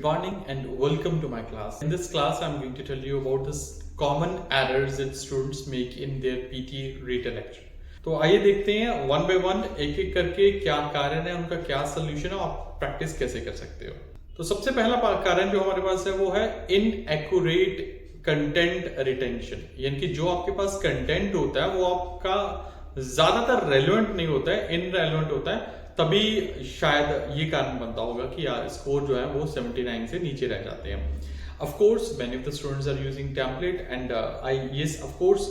morning and welcome to my class. In this class, I'm going to tell you about this common errors that students make in their PT retail lecture. तो आइए देखते हैं one by one एक एक करके क्या कारण है, उनका क्या सोल्यूशन है, आप प्रैक्टिस कैसे कर सकते हो। तो सबसे पहला कारण जो हमारे पास है वो है इनएक्यूरेट कंटेंट रिटेंशन, यानी कि जो आपके पास कंटेंट होता है वो आपका ज्यादातर रेलेवेंट नहीं होता है, इनरेलेवेंट होता है, तभी शायद ये कारण बनता होगा कि यार स्कोर जो है वो 79 से नीचे रह जाते हैं। Of course, many of the students are using template, and of course,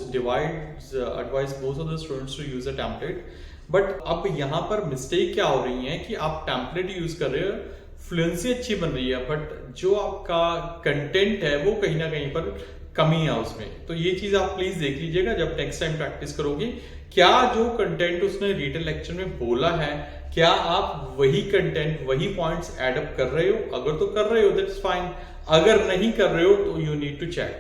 advise most of the students to use a template. But अब यहाँ पर मिस्टेक क्या हो रही है कि आप template यूज कर रहे हो, फ्लुएंसी अच्छी बन रही है, बट जो आपका कंटेंट है वो कहीं ना कहीं पर कमी है उसमें। तो ये चीज आप प्लीज देख लीजिएगा जब नेक्स्ट टाइम प्रैक्टिस करोगे, क्या जो कंटेंट उसने रिटेल लेक्चर में बोला है, क्या आप वही कंटेंट वही पॉइंट्स एडअप कर रहे हो। अगर तो कर रहे हो दैट्स फाइन, अगर नहीं कर रहे हो तो यू नीड टू चेक।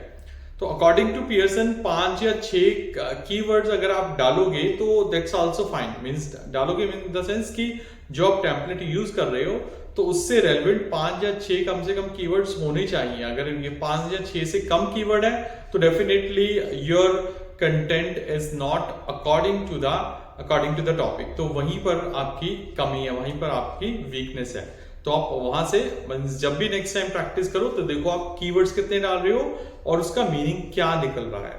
तो अकॉर्डिंग टू पियर्सन 5 या 6 कीवर्ड्स अगर आप डालोगे तो दैट्स आल्सो फाइन, मींस डालोगे इन द सेंस कि जो आप टेम्पलेट यूज कर रहे हो तो उससे रेलेवेंट 5 या 6 कम से कम कीवर्ड्स होने चाहिए। अगर ये 5 या 6 से कम कीवर्ड है तो definitely your content is not according to the topic, तो वहीं पर आपकी कमी है, वहीं पर आपकी वीकनेस है। तो आप वहां से जब भी नेक्स्ट टाइम प्रैक्टिस करो तो देखो आप कीवर्ड्स कितने डाल रहे हो और उसका मीनिंग क्या निकल रहा है।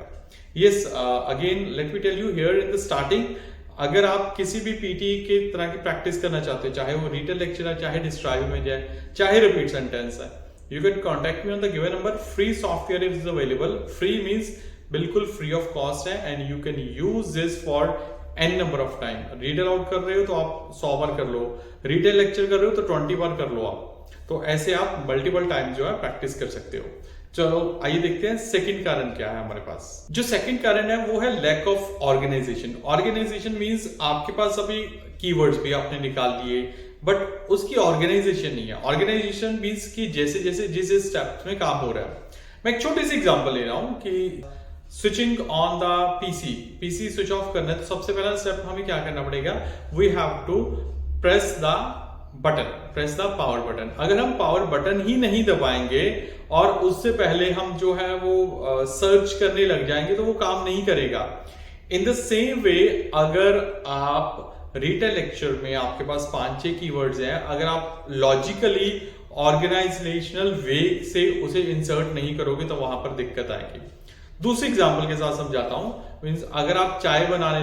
Yes, again let me tell you here in the starting, अगर आप किसी भी पीटी के तरह की प्रैक्टिस करना चाहते हो, चाहे वो रिटेल लेक्चर है, चाहे डिस्क्राइब में जाए, चाहे रिपीट सेंटेंस है, you can contact me on the given number. Free software is available, free means बिल्कुल फ्री ऑफ कॉस्ट है, and you can use this for an number of time. Read aloud कर रहे हो तो आप 100 बार कर लो, retail lecture कर रहे हो तो 20 बार कर लो आप। तो ऐसे आप मल्टीपल टाइम जो है प्रैक्टिस कर सकते हो। चलो आइए देखते हैं सेकंड कारण क्या है हमारे पास। जो सेकंड कारण है वो है lack of organisation. Organisation means आपके पास अभी कीवर्ड्स भी आपने निकाल लिए बट उसकी ऑर्गेनाइजेशन नहीं है। ऑर्गेनाइजेशन मींस कि जैसे जैसे जिस स्टेप में काम हो रहा है। मैं एक छोटी सी एग्जांपल ले रहा हूं कि switching on the PC switch off करना है तो सबसे पहला स्टेप हमें क्या करना पड़ेगा, we have to press the power button. अगर हम पावर बटन ही नहीं दबाएंगे और उससे पहले हम जो है वो सर्च करने लग जाएंगे तो वो काम नहीं करेगा। इन द सेम वे, अगर आप रिटेल लेक्चर में आपके पास 5-6 कीवर्ड्स हैं, अगर आप लॉजिकली ऑर्गेनाइजेशनल वे से उसे इंसर्ट नहीं करोगे तो वहां पर दिक्कत आएगी। दूसरी एग्जांपल के साथ समझाता हूं, मींस अगर आप चाय बनाने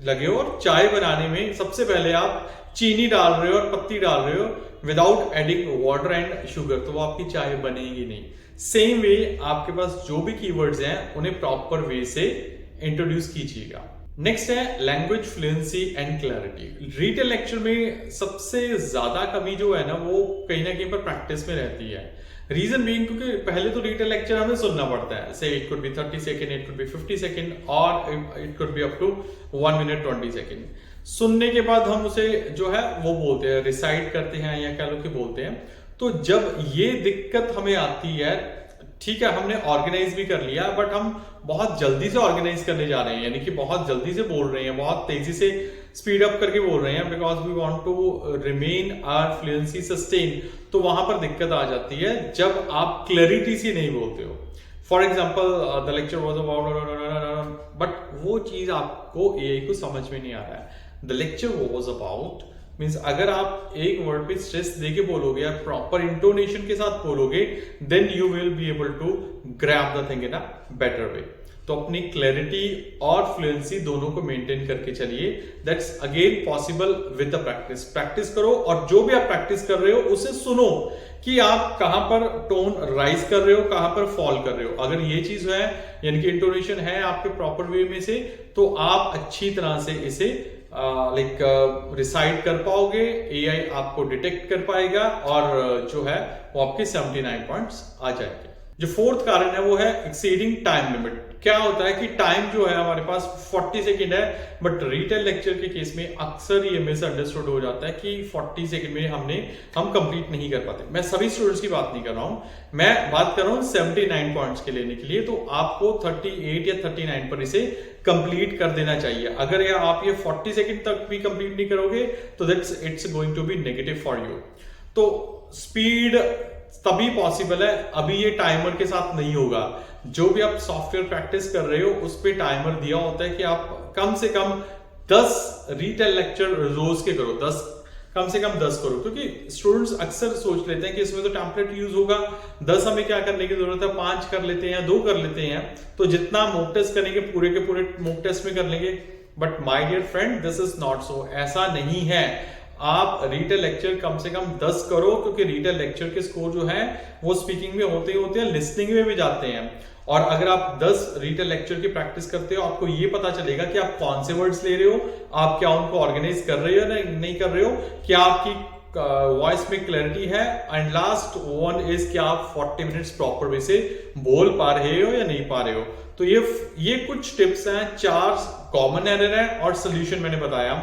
लगे हो और चाय बनाने में सबसे पहले आप चीनी डाल रहे हो और पत्ती डाल रहे हो without adding water and sugar, तो वो आपकी चाय बनेगी नहीं। सेम वे आपके पास जो भी कीवर्ड्स हैं उन्हें प्रॉपर वे से इंट्रोड्यूस कीजिएगा। नेक्स्ट है language fluency and clarity. Retail lecture में सबसे ज्यादा कमी जो है ना वो कहीं ना कहीं पर प्रैक्टिस में रहती है। रीजन बीइंग क्योंकि पहले तो रिटेल लेक्चर हमें सुनना पड़ता है, say it could be 30 second, it could be 50 second और it could be up to 1 minute 20 second. सुनने के बाद हम उसे जो है वो बोलते हैं, रिसाइट करते हैं या कह लो कि बोलते हैं। तो जब ये दिक्कत हमें आती है, ठीक है हमने ऑर्गेनाइज भी कर लिया बट हम बहुत जल्दी से ऑर्गेनाइज करने जा रहे हैं, यानी कि बहुत जल्दी से बोल रहे हैं, बहुत तेजी से स्पीड अप करके बोल रहे हैं because we want to remain our fluency sustain. तो वहां पर दिक्कत आ जाती है जब आप क्लैरिटी से नहीं बोलते हो। For example the lecture was about, but वो चीज आपको एआई को समझ में नहीं आ रहा है। The lecture was about means अगर आप एक वर्ड पे स्ट्रेस देके बोलोगे या प्रॉपर इंटोनेशन के साथ बोलोगे then you will be able to grab the thing in a better way. तो अपनी क्लैरिटी और फ्लुएंसी दोनों को मेंटेन करके चलिए। That's again possible with the practice. Practice करो और जो भी आप प्रैक्टिस कर रहे हो उसे सुनो कि आप कहां पर टोन राइज कर रहे हो, कहां पर फॉल कर रहे हो। अगर ये चीज है यानी कि इंटोनेशन है आपके प्रॉपर वे में से, तो आप अच्छी तरह से इसे रिसाइड कर पाओगे, एआई आपको डिटेक्ट कर पाएगा और जो है वो आपके 79 पॉइंट्स आ जाएंगे। जो फोर्थ कारण है वो है एक्सीडिंग टाइम लिमिट। क्या होता है कि टाइम जो है हमारे पास 40 सेकेंड है, बट रिटेल लेक्चर के केस में अक्सर ये मिसअंडरस्टूड हो जाता है कि 40 सेकेंड में हम कंप्लीट नहीं कर पाते। मैं सभी स्टूडेंट्स की बात नहीं कर रहा हूं, मैं बात कर रहा हूं 79 पॉइंट्स के लेने के लिए। तो आपको 38 या 39 पर इसे कंप्लीट कर देना चाहिए। अगर आप ये 40 सेकेंड तक भी कंप्लीट नहीं करोगे तो that's it's going to be negative for you. तो स्पीड तभी पॉसिबल है, अभी ये टाइमर के साथ नहीं होगा। जो भी आप सॉफ्टवेयर प्रैक्टिस कर रहे हो उस पे टाइमर दिया होता है कि आप कम से कम 10 रिटेल लेक्चर रोज के करो, 10 कम से कम 10 करो, क्योंकि स्टूडेंट्स अक्सर सोच लेते हैं कि इसमें तो टेम्पलेट यूज होगा, 10 हमें क्या करने की जरूरत है, 5 कर लेते हैं, 2 कर लेते हैं, तो जितना मॉक टेस्ट करेंगे पूरे के पूरे मॉक टेस्ट में कर लेंगे। But my dear friend, this is not so, ऐसा नहीं है। आप रिटेल लेक्चर कम से कम 10 करो, क्योंकि रिटेल लेक्चर के स्कोर जो है वो स्पीकिंग में होते ही होते हैं, लिसनिंग में भी जाते हैं। और अगर आप 10 रिटेल लेक्चर की प्रैक्टिस करते हो, आपको ये पता चलेगा कि आप कौन से वर्ड्स ले रहे हो, आप क्या उनको ऑर्गेनाइज कर रहे हो या नहीं कर रहे हो, क्या आपकी वॉइस में क्लैरिटी है, एंड लास्ट वन इज कि आप 40 मिनट्स प्रॉपर वे से बोल पा रहे हो या नहीं पा रहे हो। तो ये कुछ टिप्स हैं, 4 कॉमन एरर है और सोल्यूशन मैंने बताया।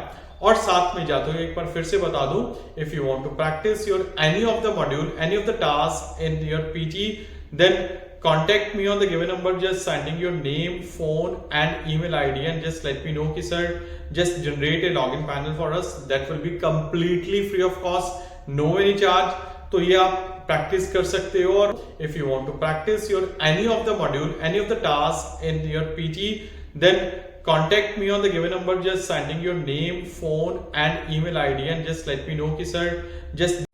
और साथ में जाते हुए एक बार फिर से बता दूं, if you want to practice your any of the module, any of the task in your PT, then contact me on the given number, just sending your name, phone and email ID, and just let me know कि sir just generate a login panel for us, that will be completely free of cost, no any charge। तो ये आप practice कर सकते हो। और if you want to practice your any of the module, any of the task in your PT, then contact me on the given number, just sending your name, phone and email ID, and just let me know कि sir just